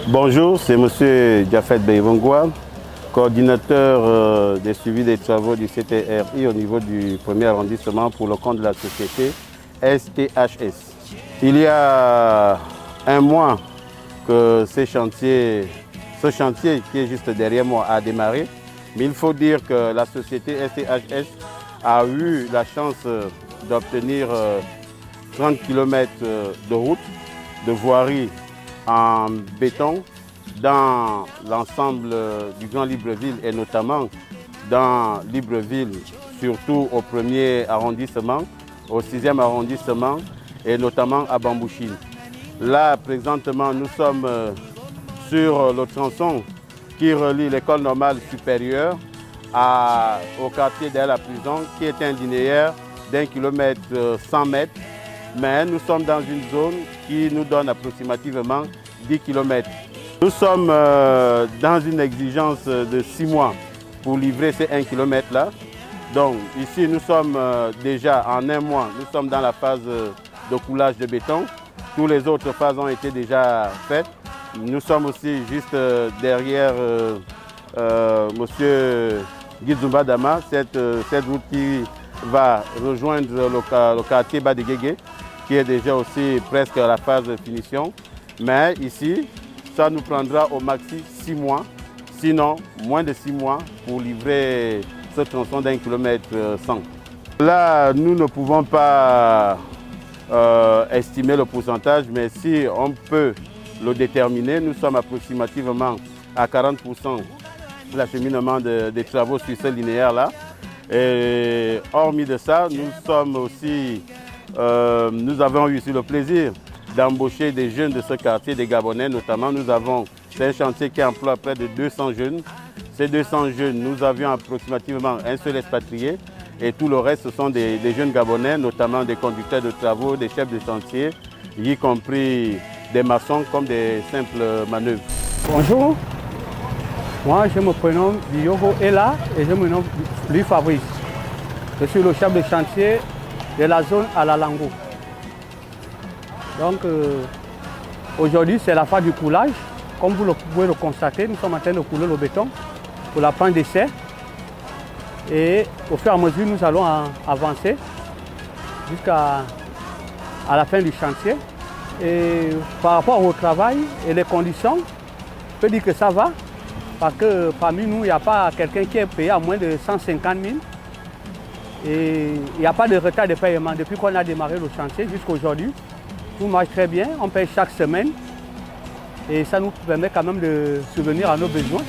Bonjour, c'est M. Diafet Beivongwa, coordinateur des suivis des travaux du CTRI au niveau du premier arrondissement pour le compte de la société STHS. Il y a un mois que ce chantier qui est juste derrière moi a démarré, mais il faut dire que la société STHS a eu la chance d'obtenir 30 km de route, de voirie en béton dans l'ensemble du Grand Libreville et notamment dans Libreville, surtout au premier arrondissement, au 6e arrondissement et notamment à Bambouchine. Là, présentement, nous sommes sur le tronçon qui relie l'école normale supérieure au quartier derrière la prison, qui est un linéaire d'1 km 100 mètres. Mais nous sommes dans une zone qui nous donne approximativement 10 km. Nous sommes dans une exigence de 6 mois pour livrer ces 1 km là. Donc ici nous sommes déjà en un mois, nous sommes dans la phase de coulage de béton. Toutes les autres phases ont été déjà faites. Nous sommes aussi juste derrière Monsieur Guizumba Dama, cette route qui va rejoindre le quartier Badegege, qui est déjà aussi presque à la phase de finition. Mais ici, ça nous prendra au maxi 6 mois, sinon moins de 6 mois pour livrer ce tronçon d'1 km 100. Là, nous ne pouvons pas estimer le pourcentage, mais si on peut le déterminer, nous sommes approximativement à 40% de l'acheminement des travaux sur ce linéaire-là. Et hormis de ça, nous avons eu le plaisir d'embaucher des jeunes de ce quartier, des Gabonais notamment. C'est un chantier qui emploie près de 200 jeunes. Ces 200 jeunes, nous avions approximativement un seul expatrié et tout le reste, ce sont des jeunes Gabonais, notamment des conducteurs de travaux, des chefs de chantier, y compris des maçons comme des simples manœuvres. Bonjour, moi je me prénomme Diogo Ella et je me nomme Louis Fabrice. Je suis le chef de chantier de la zone à la Lango. Donc aujourd'hui c'est la phase du coulage. Comme vous pouvez le constater, nous sommes en train de couler le béton pour la fin d'essai. Et au fur et à mesure, nous allons avancer jusqu'à la fin du chantier. Et par rapport au travail et les conditions, je peux dire que ça va. Parce que parmi nous, il n'y a pas quelqu'un qui est payé à moins de 150 000. Et il n'y a pas de retard de paiement. Depuis qu'on a démarré le chantier jusqu'à aujourd'hui, tout marche très bien. On paye chaque semaine. Et ça nous permet quand même de subvenir à nos besoins.